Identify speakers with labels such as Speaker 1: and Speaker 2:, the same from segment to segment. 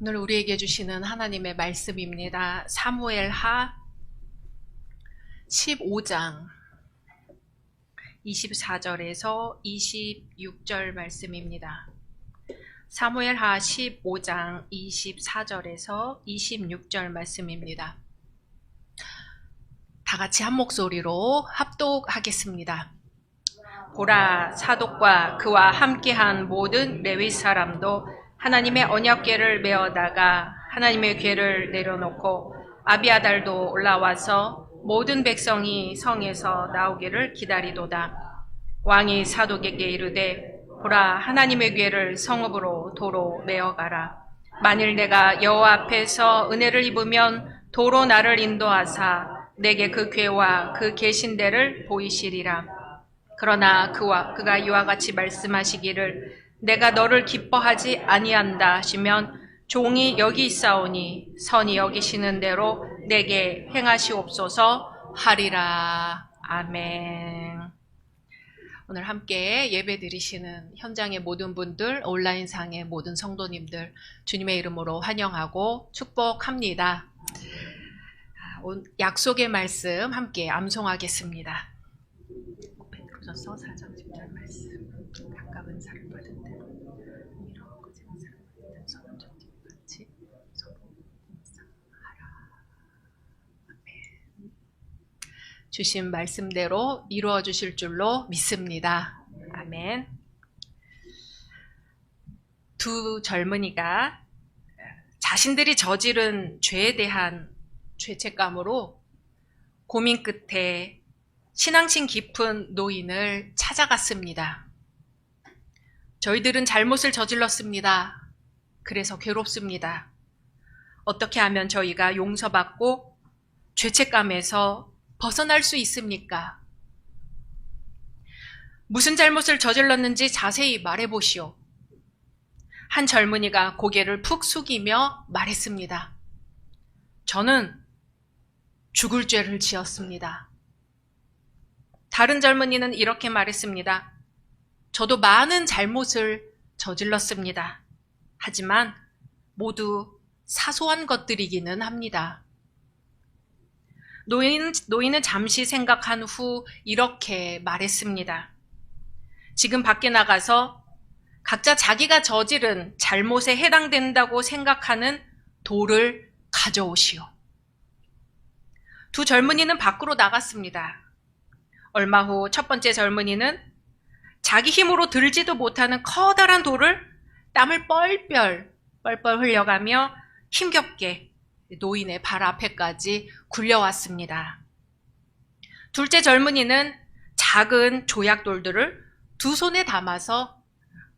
Speaker 1: 오늘 우리에게 주시는 하나님의 말씀입니다. 사무엘하 15장 24절에서 26절 말씀입니다. 사무엘하 15장 24절에서 26절 말씀입니다. 다 같이 한 목소리로 합독하겠습니다. 보라, 사독과 그와 함께한 모든 레위 사람도 하나님의 언약궤를 메어다가 하나님의 궤를 내려놓고 아비아달도 올라와서 모든 백성이 성에서 나오기를 기다리도다. 왕이 사독에게 이르되 보라, 하나님의 궤를 성읍으로 도로 메어가라. 만일 내가 여호와 앞에서 은혜를 입으면 도로 나를 인도하사 내게 그 궤와 그 계신 데를 보이시리라. 그러나 그가 이와 같이 말씀하시기를 내가 너를 기뻐하지 아니한다 하시면 종이 여기 있사오니 선이 여기시는 대로 내게 행하시옵소서 하리라. 아멘. 오늘 함께 예배 드리시는 현장의 모든 분들, 온라인상의 모든 성도님들 주님의 이름으로 환영하고 축복합니다. 약속의 말씀 함께 암송하겠습니다. 베드로전서 4장 10절 말씀. 가까운 사를 받은 대로 이런 거짓 사를 받은 서로 같이 서로 인상하라. 아멘. 주신 말씀대로 이루어 주실 줄로 믿습니다. 아멘. 두 젊은이가 자신들이 저지른 죄에 대한 죄책감으로 고민 끝에 신앙심 깊은 노인을 찾아갔습니다. 저희들은 잘못을 저질렀습니다. 그래서 괴롭습니다. 어떻게 하면 저희가 용서받고 죄책감에서 벗어날 수 있습니까? 무슨 잘못을 저질렀는지 자세히 말해보시오. 한 젊은이가 고개를 푹 숙이며 말했습니다. 저는 죽을 죄를 지었습니다. 다른 젊은이는 이렇게 말했습니다. 저도 많은 잘못을 저질렀습니다. 하지만 모두 사소한 것들이기는 합니다. 노인은 잠시 생각한 후 이렇게 말했습니다. 지금 밖에 나가서 각자 자기가 저지른 잘못에 해당된다고 생각하는 돌을 가져오시오. 두 젊은이는 밖으로 나갔습니다. 얼마 후 첫 번째 젊은이는 자기 힘으로 들지도 못하는 커다란 돌을 땀을 뻘뻘 흘려가며 힘겹게 노인의 발 앞에까지 굴려왔습니다. 둘째 젊은이는 작은 조약돌들을 두 손에 담아서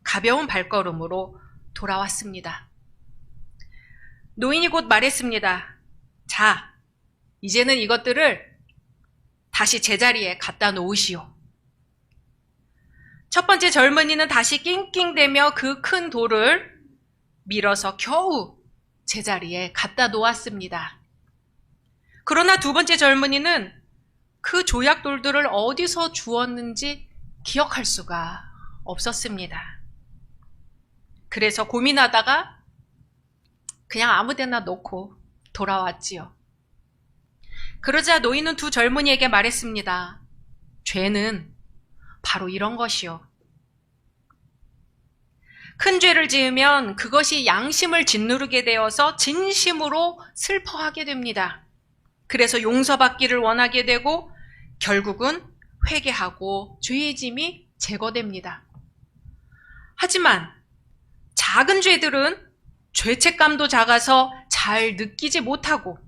Speaker 1: 가벼운 발걸음으로 돌아왔습니다. 노인이 곧 말했습니다. 자, 이제는 이것들을 다시 제자리에 갖다 놓으시오. 첫 번째 젊은이는 다시 낑낑대며 그 큰 돌을 밀어서 겨우 제자리에 갖다 놓았습니다. 그러나 두 번째 젊은이는 그 조약돌들을 어디서 주웠는지 기억할 수가 없었습니다. 그래서 고민하다가 그냥 아무 데나 놓고 돌아왔지요. 그러자 노인은 두 젊은이에게 말했습니다. 죄는 바로 이런 것이요. 큰 죄를 지으면 그것이 양심을 짓누르게 되어서 진심으로 슬퍼하게 됩니다. 그래서 용서받기를 원하게 되고 결국은 회개하고 죄의 짐이 제거됩니다. 하지만 작은 죄들은 죄책감도 작아서 잘 느끼지 못하고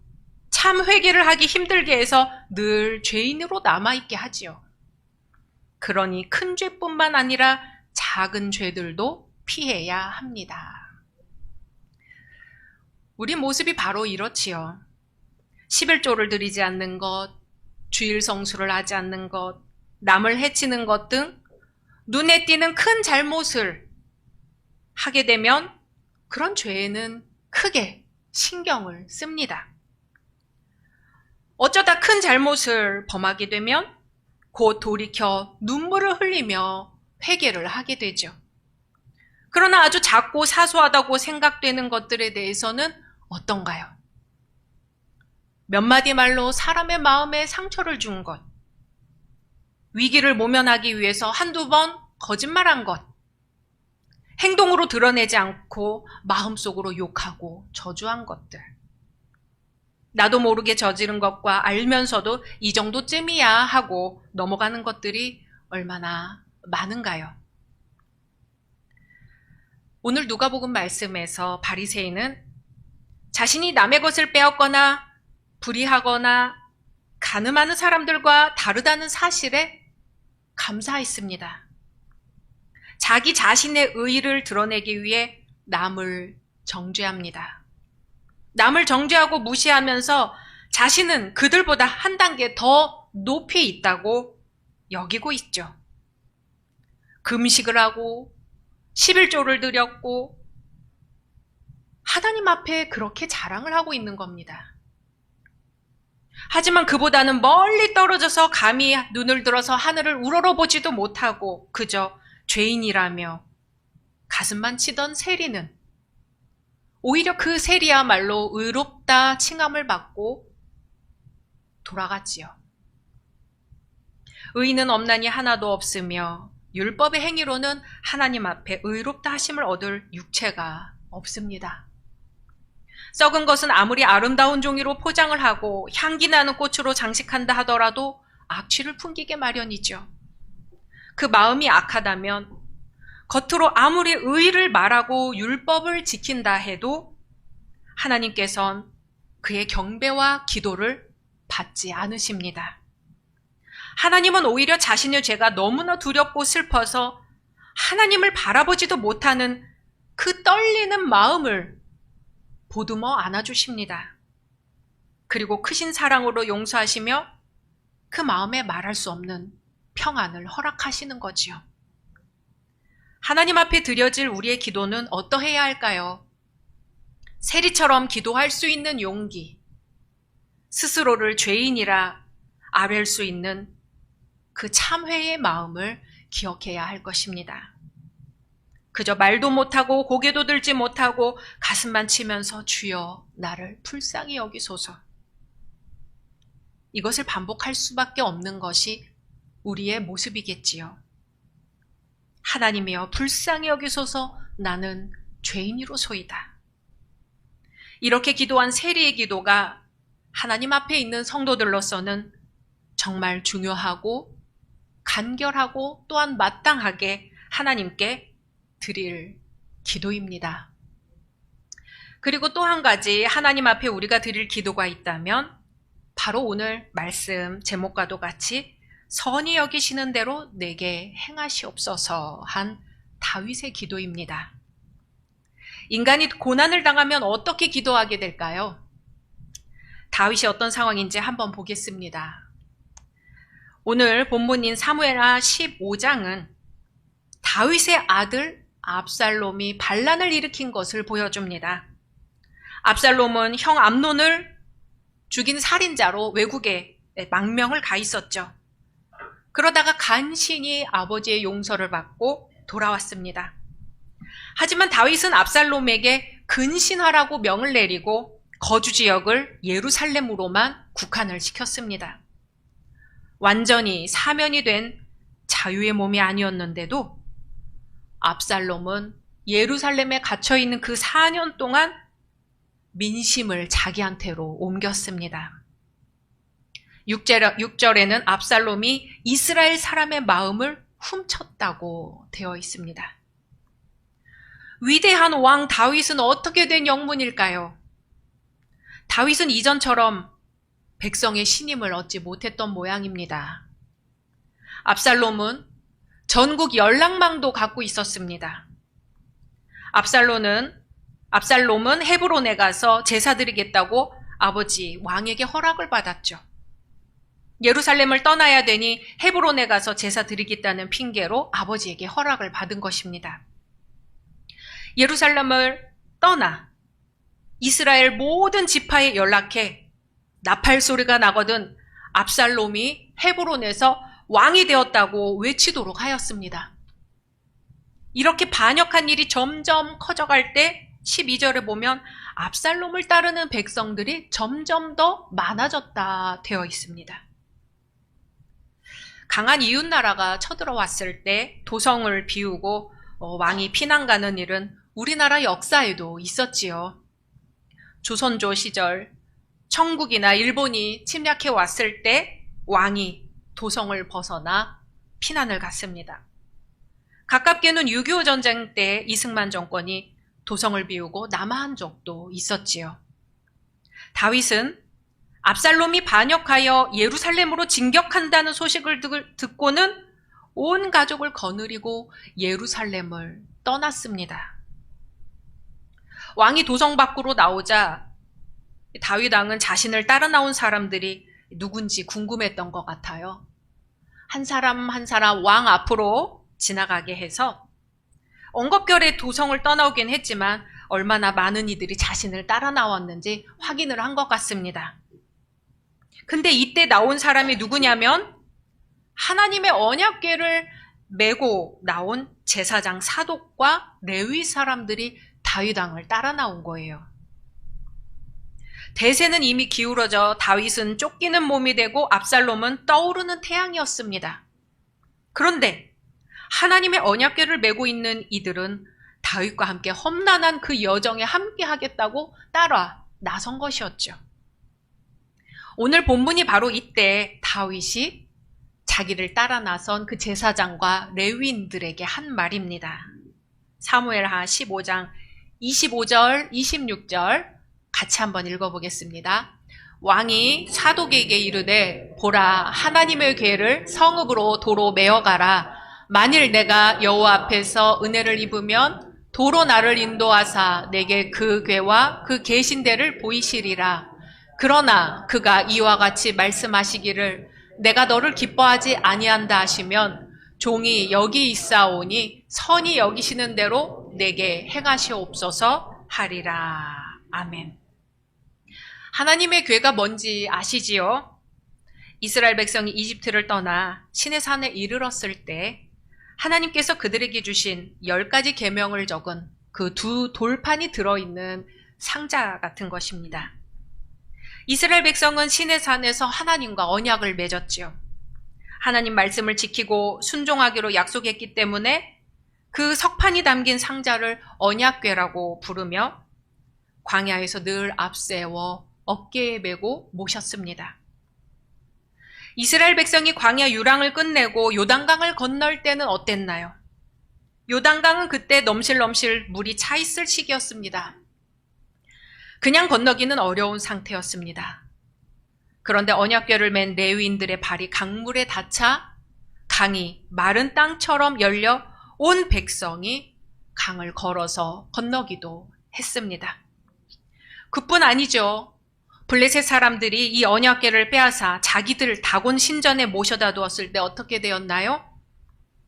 Speaker 1: 참 회개를 하기 힘들게 해서 늘 죄인으로 남아있게 하지요. 그러니 큰 죄뿐만 아니라 작은 죄들도 피해야 합니다. 우리 모습이 바로 이렇지요. 11조를 드리지 않는 것, 주일 성수를 하지 않는 것, 남을 해치는 것 등 눈에 띄는 큰 잘못을 하게 되면 그런 죄에는 크게 신경을 씁니다. 어쩌다 큰 잘못을 범하게 되면 곧 돌이켜 눈물을 흘리며 회개를 하게 되죠. 그러나 아주 작고 사소하다고 생각되는 것들에 대해서는 어떤가요? 몇 마디 말로 사람의 마음에 상처를 준 것, 위기를 모면하기 위해서 한두 번 거짓말한 것, 행동으로 드러내지 않고 마음속으로 욕하고 저주한 것들, 나도 모르게 저지른 것과 알면서도 이 정도쯤이야 하고 넘어가는 것들이 얼마나 많은가요? 오늘 누가복음 말씀에서 바리새인은 자신이 남의 것을 빼앗거나 불의하거나 간음하는 사람들과 다르다는 사실에 감사했습니다. 자기 자신의 의의를 드러내기 위해 남을 정죄합니다. 남을 정죄하고 무시하면서 자신은 그들보다 한 단계 더 높이 있다고 여기고 있죠. 금식을 하고 11조를 드렸고 하나님 앞에 그렇게 자랑을 하고 있는 겁니다. 하지만 그보다는 멀리 떨어져서 감히 눈을 들어서 하늘을 우러러보지도 못하고 그저 죄인이라며 가슴만 치던 세리는 오히려 그 세리야말로 의롭다 칭함을 받고 돌아갔지요. 의인은 없나니 하나도 없으며 율법의 행위로는 하나님 앞에 의롭다 하심을 얻을 육체가 없습니다. 썩은 것은 아무리 아름다운 종이로 포장을 하고 향기 나는 꽃으로 장식한다 하더라도 악취를 풍기게 마련이죠. 그 마음이 악하다면 겉으로 아무리 의의를 말하고 율법을 지킨다 해도 하나님께서는 그의 경배와 기도를 받지 않으십니다. 하나님은 오히려 자신의 죄가 너무나 두렵고 슬퍼서 하나님을 바라보지도 못하는 그 떨리는 마음을 보듬어 안아주십니다. 그리고 크신 사랑으로 용서하시며 그 마음에 말할 수 없는 평안을 허락하시는 거지요. 하나님 앞에 드려질 우리의 기도는 어떠해야 할까요? 세리처럼 기도할 수 있는 용기, 스스로를 죄인이라 아뢰 수 있는 그 참회의 마음을 기억해야 할 것입니다. 그저 말도 못하고 고개도 들지 못하고 가슴만 치면서 주여 나를 불쌍히 여기소서. 이것을 반복할 수밖에 없는 것이 우리의 모습이겠지요. 하나님이여 불쌍히 여기소서 나는 죄인이로소이다. 이렇게 기도한 세리의 기도가 하나님 앞에 있는 성도들로서는 정말 중요하고 간결하고 또한 마땅하게 하나님께 드릴 기도입니다. 그리고 또 한 가지 하나님 앞에 우리가 드릴 기도가 있다면 바로 오늘 말씀 제목과도 같이 선히 여기시는 대로 내게 행하시옵소서 한 다윗의 기도입니다. 인간이 고난을 당하면 어떻게 기도하게 될까요? 다윗이 어떤 상황인지 한번 보겠습니다. 오늘 본문인 사무엘하 15장은 다윗의 아들 압살롬이 반란을 일으킨 것을 보여줍니다. 압살롬은 형 암논을 죽인 살인자로 외국에 망명을 가 있었죠. 그러다가 간신히 아버지의 용서를 받고 돌아왔습니다. 하지만 다윗은 압살롬에게 근신하라고 명을 내리고 거주 지역을 예루살렘으로만 국한을 시켰습니다. 완전히 사면이 된 자유의 몸이 아니었는데도 압살롬은 예루살렘에 갇혀있는 그 4년 동안 민심을 자기한테로 옮겼습니다. 6절에는 압살롬이 이스라엘 사람의 마음을 훔쳤다고 되어 있습니다. 위대한 왕 다윗은 어떻게 된 영문일까요? 다윗은 이전처럼 백성의 신임을 얻지 못했던 모양입니다. 압살롬은 전국 연락망도 갖고 있었습니다. 압살롬은 헤브론에 가서 제사 드리겠다고 아버지 왕에게 허락을 받았죠. 예루살렘을 떠나야 되니 헤브론에 가서 제사 드리겠다는 핑계로 아버지에게 허락을 받은 것입니다. 예루살렘을 떠나 이스라엘 모든 지파에 연락해 나팔 소리가 나거든 압살롬이 헤브론에서 왕이 되었다고 외치도록 하였습니다. 이렇게 반역한 일이 점점 커져갈 때 12절에 보면 압살롬을 따르는 백성들이 점점 더 많아졌다 되어 있습니다. 강한 이웃나라가 쳐들어왔을 때 도성을 비우고 왕이 피난 가는 일은 우리나라 역사에도 있었지요. 조선조 시절 청국이나 일본이 침략해 왔을 때 왕이 도성을 벗어나 피난을 갔습니다. 가깝게는 6.25 전쟁 때 이승만 정권이 도성을 비우고 남하한 적도 있었지요. 다윗은 압살롬이 반역하여 예루살렘으로 진격한다는 소식을 듣고는 온 가족을 거느리고 예루살렘을 떠났습니다. 왕이 도성 밖으로 나오자 다윗 왕은 자신을 따라 나온 사람들이 누군지 궁금했던 것 같아요. 한 사람 한 사람 왕 앞으로 지나가게 해서 엉겁결에 도성을 떠나오긴 했지만 얼마나 많은 이들이 자신을 따라 나왔는지 확인을 한 것 같습니다. 근데 이때 나온 사람이 누구냐면 하나님의 언약궤를 메고 나온 제사장 사독과 레위 사람들이 다윗 왕을 따라 나온 거예요. 대세는 이미 기울어져 다윗은 쫓기는 몸이 되고 압살롬은 떠오르는 태양이었습니다. 그런데 하나님의 언약궤를 메고 있는 이들은 다윗과 함께 험난한 그 여정에 함께 하겠다고 따라 나선 것이었죠. 오늘 본문이 바로 이때 다윗이 자기를 따라 나선 그 제사장과 레위인들에게 한 말입니다. 사무엘하 15장 25절, 26절 같이 한번 읽어보겠습니다. 왕이 사독에게 이르되 보라 하나님의 궤를 성읍으로 도로 메어가라. 만일 내가 여호와 앞에서 은혜를 입으면 도로 나를 인도하사 내게 그 궤와 그 계신 데를 보이시리라. 그러나 그가 이와 같이 말씀하시기를 내가 너를 기뻐하지 아니한다 하시면 종이 여기 있사오니 선히 여기시는 대로 내게 행하시옵소서 하리라. 아멘. 하나님의 궤가 뭔지 아시지요? 이스라엘 백성이 이집트를 떠나 시내산에 이르렀을 때 하나님께서 그들에게 주신 10가지 계명을 적은 그 두 돌판이 들어있는 상자 같은 것입니다. 이스라엘 백성은 시내산에서 하나님과 언약을 맺었지요. 하나님 말씀을 지키고 순종하기로 약속했기 때문에 그 석판이 담긴 상자를 언약궤라고 부르며 광야에서 늘 앞세워 어깨에 메고 모셨습니다. 이스라엘 백성이 광야 유랑을 끝내고 요단강을 건널 때는 어땠나요? 요단강은 그때 넘실넘실 물이 차 있을 시기였습니다. 그냥 건너기는 어려운 상태였습니다. 그런데 언약궤를 맨 레위인들의 발이 강물에 닿자 강이 마른 땅처럼 열려 온 백성이 강을 걸어서 건너기도 했습니다. 그뿐 아니죠. 블레셋 사람들이 이 언약궤를 빼앗아 자기들 다곤 신전에 모셔다 두었을 때 어떻게 되었나요?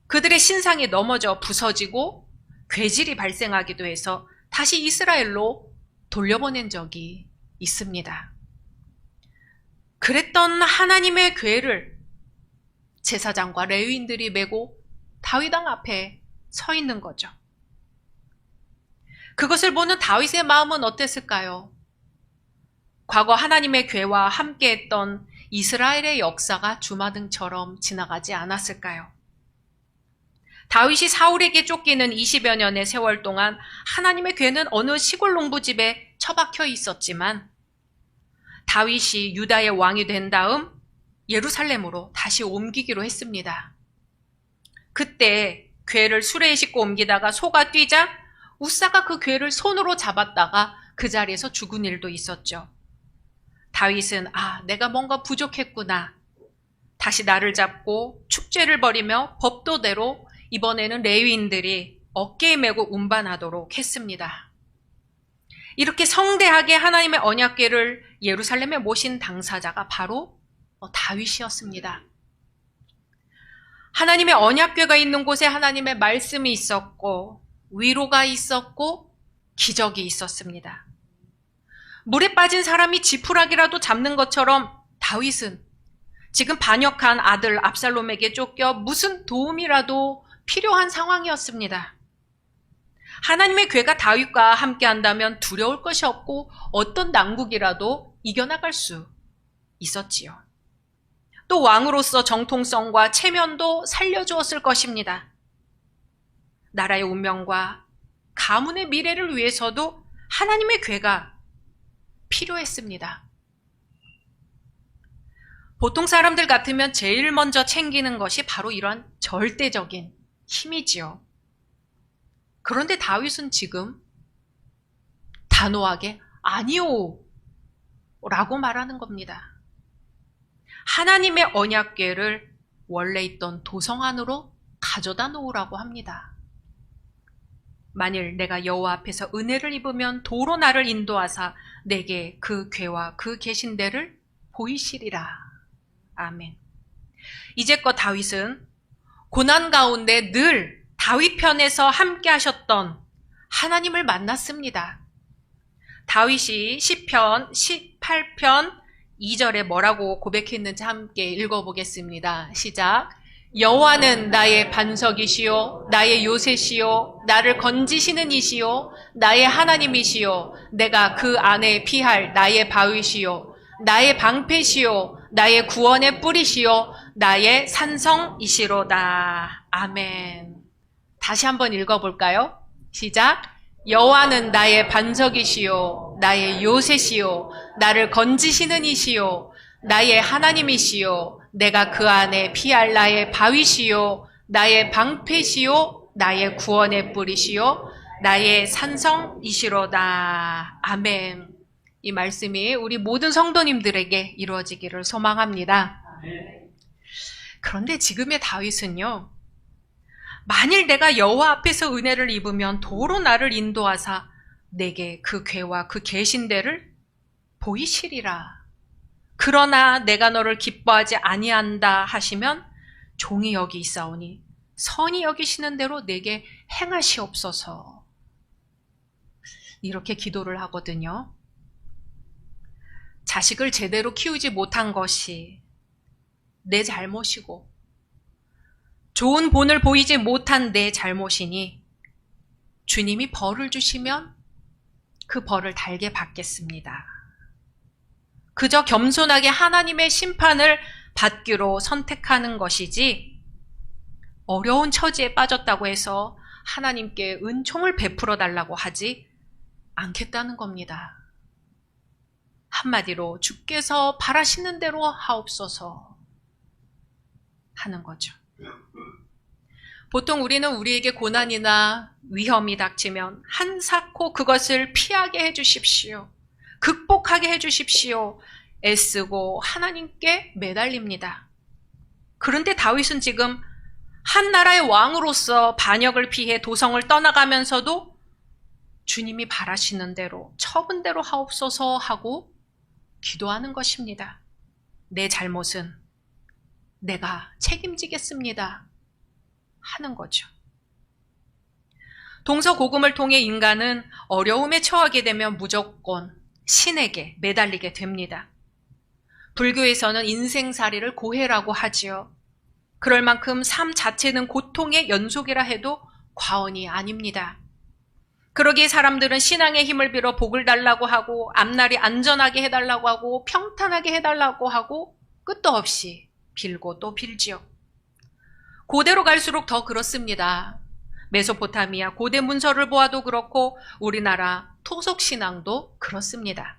Speaker 1: 그들의 신상이 넘어져 부서지고 괴질이 발생하기도 해서 다시 이스라엘로 돌려보낸 적이 있습니다. 그랬던 하나님의 궤를 제사장과 레위인들이 메고 다윗 왕 앞에 서 있는 거죠. 그것을 보는 다윗의 마음은 어땠을까요? 과거 하나님의 궤와 함께했던 이스라엘의 역사가 주마등처럼 지나가지 않았을까요? 다윗이 사울에게 쫓기는 20여 년의 세월 동안 하나님의 궤는 어느 시골 농부집에 처박혀 있었지만 다윗이 유다의 왕이 된 다음 예루살렘으로 다시 옮기기로 했습니다. 그때 궤를 수레에 싣고 옮기다가 소가 뛰자 우사가 그 궤를 손으로 잡았다가 그 자리에서 죽은 일도 있었죠. 다윗은 내가 뭔가 부족했구나. 다시 나를 잡고 축제를 벌이며 법도대로 이번에는 레위인들이 어깨에 메고 운반하도록 했습니다. 이렇게 성대하게 하나님의 언약궤를 예루살렘에 모신 당사자가 바로 다윗이었습니다. 하나님의 언약궤가 있는 곳에 하나님의 말씀이 있었고 위로가 있었고 기적이 있었습니다. 물에 빠진 사람이 지푸라기라도 잡는 것처럼 다윗은 지금 반역한 아들 압살롬에게 쫓겨 무슨 도움이라도 필요한 상황이었습니다. 하나님의 괴가 다윗과 함께 한다면 두려울 것이 없고 어떤 난국이라도 이겨나갈 수 있었지요. 또 왕으로서 정통성과 체면도 살려주었을 것입니다. 나라의 운명과 가문의 미래를 위해서도 하나님의 괴가 필요했습니다. 보통 사람들 같으면 제일 먼저 챙기는 것이 바로 이러한 절대적인 힘이지요. 그런데 다윗은 지금 단호하게 아니요 라고 말하는 겁니다. 하나님의 언약궤를 원래 있던 도성 안으로 가져다 놓으라고 합니다. 만일 내가 여호와 앞에서 은혜를 입으면 도로 나를 인도하사 내게 그 궤와 그 계신대를 보이시리라. 아멘. 이제껏 다윗은 고난 가운데 늘 다윗 편에서 함께 하셨던 하나님을 만났습니다. 다윗이 시편 18편 2절에 뭐라고 고백했는지 함께 읽어보겠습니다. 시작. 여호와는 나의 반석이시요 나의 요새시요 나를 건지시는 이시요 나의 하나님이시요 내가 그 안에 피할 나의 바위시요 나의 방패시요 나의 구원의 뿌리시요 나의 산성이시로다. 아멘. 다시 한번 읽어볼까요? 시작. 여호와는 나의 반석이시요 나의 요새시요 나를 건지시는 이시요 나의 하나님이시요 내가 그 안에 피할 나의 바위시요 나의 방패시요 나의 구원의 뿌리시요 나의 산성이시로다. 아멘. 이 말씀이 우리 모든 성도님들에게 이루어지기를 소망합니다. 그런데 지금의 다윗은요, 만일 내가 여호와 앞에서 은혜를 입으면 도로 나를 인도하사 내게 그 궤와 그 계신대를 보이시리라. 그러나 내가 너를 기뻐하지 아니한다 하시면 종이 여기 있사오니 선히 여기시는 대로 내게 행하시옵소서. 이렇게 기도를 하거든요. 자식을 제대로 키우지 못한 것이 내 잘못이고 좋은 본을 보이지 못한 내 잘못이니 주님이 벌을 주시면 그 벌을 달게 받겠습니다. 그저 겸손하게 하나님의 심판을 받기로 선택하는 것이지 어려운 처지에 빠졌다고 해서 하나님께 은총을 베풀어 달라고 하지 않겠다는 겁니다. 한마디로 주께서 바라시는 대로 하옵소서 하는 거죠. 보통 우리는 우리에게 고난이나 위험이 닥치면 한사코 그것을 피하게 해주십시오. 극복하게 해주십시오. 애쓰고 하나님께 매달립니다. 그런데 다윗은 지금 한 나라의 왕으로서 반역을 피해 도성을 떠나가면서도 주님이 바라시는 대로 처분 대로 하옵소서 하고 기도하는 것입니다. 내 잘못은 내가 책임지겠습니다 하는 거죠. 동서고금을 통해 인간은 어려움에 처하게 되면 무조건 신에게 매달리게 됩니다. 불교에서는 인생살이를 고해라고 하지요. 그럴 만큼 삶 자체는 고통의 연속이라 해도 과언이 아닙니다. 그러기에 사람들은 신앙의 힘을 빌어 복을 달라고 하고 앞날이 안전하게 해달라고 하고 평탄하게 해달라고 하고 끝도 없이 빌고 또 빌지요. 고대로 갈수록 더 그렇습니다. 메소포타미아 고대 문서를 보아도 그렇고 우리나라 토속신앙도 그렇습니다.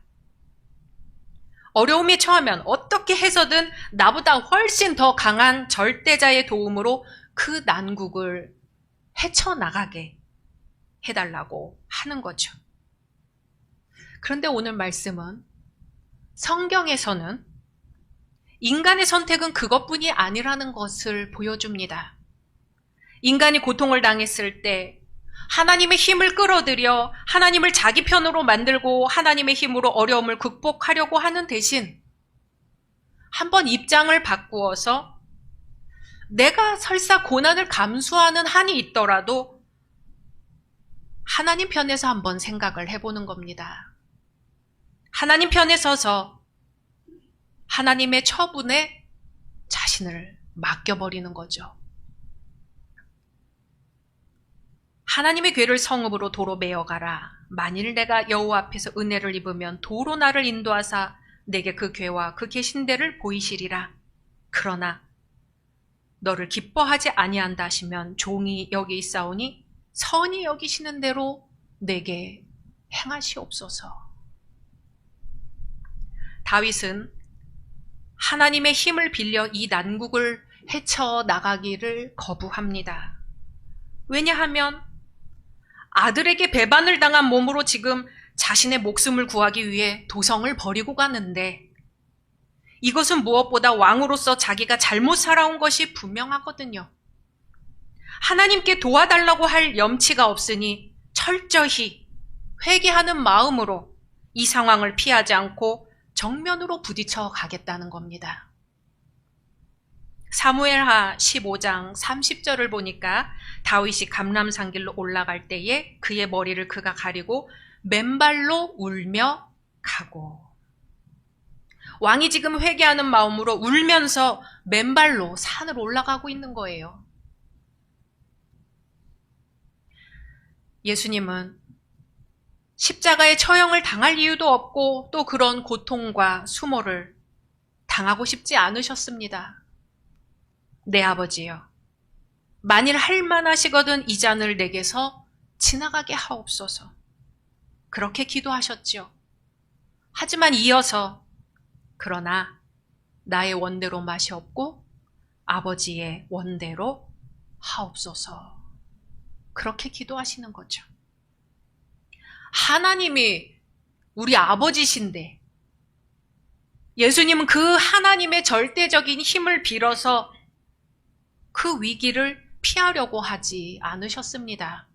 Speaker 1: 어려움에 처하면 어떻게 해서든 나보다 훨씬 더 강한 절대자의 도움으로 그 난국을 헤쳐나가게 해달라고 하는 거죠. 그런데 오늘 말씀은 성경에서는 인간의 선택은 그것뿐이 아니라는 것을 보여줍니다. 인간이 고통을 당했을 때 하나님의 힘을 끌어들여 하나님을 자기 편으로 만들고 하나님의 힘으로 어려움을 극복하려고 하는 대신 한번 입장을 바꾸어서 내가 설사 고난을 감수하는 한이 있더라도 하나님 편에서 한번 생각을 해보는 겁니다. 하나님 편에 서서 하나님의 처분에 자신을 맡겨버리는 거죠. 하나님의 괴를 성읍으로 도로 메어가라. 만일 내가 여호와 앞에서 은혜를 입으면 도로 나를 인도하사 내게 그 괴와 그 계신 데를 보이시리라. 그러나 너를 기뻐하지 아니한다 하시면 종이 여기 있사오니 선히 여기시는 대로 내게 행하시옵소서. 다윗은 하나님의 힘을 빌려 이 난국을 헤쳐나가기를 거부합니다. 왜냐하면 아들에게 배반을 당한 몸으로 지금 자신의 목숨을 구하기 위해 도성을 버리고 가는데, 이것은 무엇보다 왕으로서 자기가 잘못 살아온 것이 분명하거든요. 하나님께 도와달라고 할 염치가 없으니 철저히 회개하는 마음으로 이 상황을 피하지 않고 정면으로 부딪혀 가겠다는 겁니다. 사무엘하 15장 30절을 보니까 다윗이 감람산 길로 올라갈 때에 그의 머리를 그가 가리고 맨발로 울며 가고, 왕이 지금 회개하는 마음으로 울면서 맨발로 산을 올라가고 있는 거예요. 예수님은 십자가의 처형을 당할 이유도 없고 또 그런 고통과 수모를 당하고 싶지 않으셨습니다. 내 아버지여, 만일 할 만하시거든 이 잔을 내게서 지나가게 하옵소서. 그렇게 기도하셨죠. 하지만 이어서 그러나 나의 원대로 맛이 없고 아버지의 원대로 하옵소서. 그렇게 기도하시는 거죠. 하나님이 우리 아버지신데 예수님은 그 하나님의 절대적인 힘을 빌어서 그 위기를 피하려고 하지 않으셨습니다.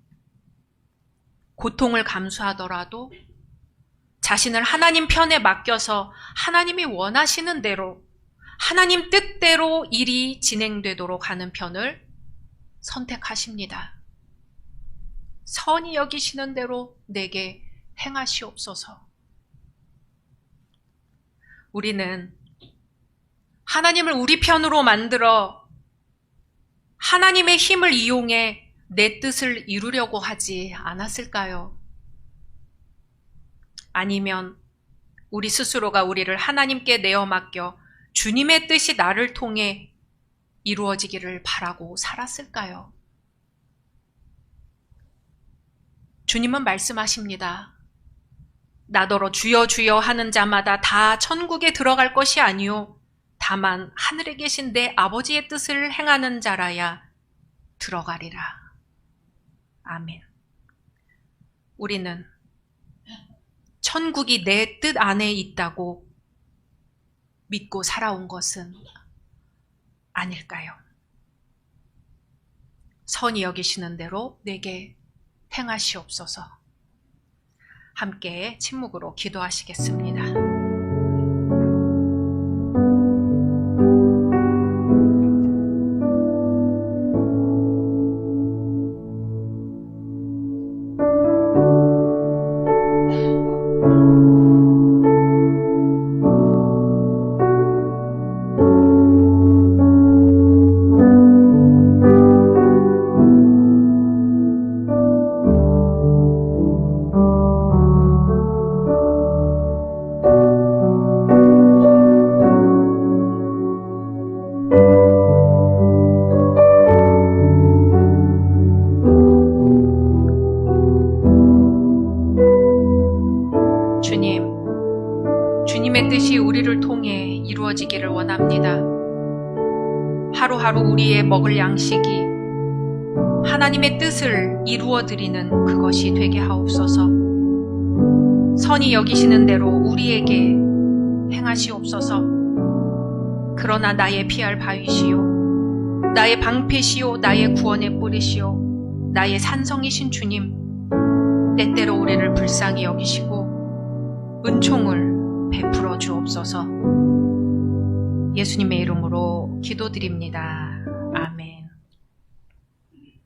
Speaker 1: 고통을 감수하더라도 자신을 하나님 편에 맡겨서 하나님이 원하시는 대로, 하나님 뜻대로 일이 진행되도록 하는 편을 선택하십니다. 선히 여기시는 대로 내게 행하시옵소서. 우리는 하나님을 우리 편으로 만들어 하나님의 힘을 이용해 내 뜻을 이루려고 하지 않았을까요? 아니면 우리 스스로가 우리를 하나님께 내어 맡겨 주님의 뜻이 나를 통해 이루어지기를 바라고 살았을까요? 주님은 말씀하십니다. 나더러 주여 주여 하는 자마다 다 천국에 들어갈 것이 아니요 다만 하늘에 계신 내 아버지의 뜻을 행하는 자라야 들어가리라. 아멘. 우리는 천국이 내 뜻 안에 있다고 믿고 살아온 것은 아닐까요? 선히 여기시는 대로 내게 행하시옵소서. 함께 침묵으로 기도하시겠습니다. 주님의 뜻이 우리를 통해 이루어지기를 원합니다. 하루하루 우리의 먹을 양식이 하나님의 뜻을 이루어드리는 그것이 되게 하옵소서. 선히 여기시는 대로 우리에게 행하시옵소서. 그러나 나의 피할 바위시요 나의 방패시요 나의 구원의 뿌리시요 나의 산성이신 주님, 때때로 우리를 불쌍히 여기시고 은총을 베풀어 주옵소서. 예수님의 이름으로 기도드립니다.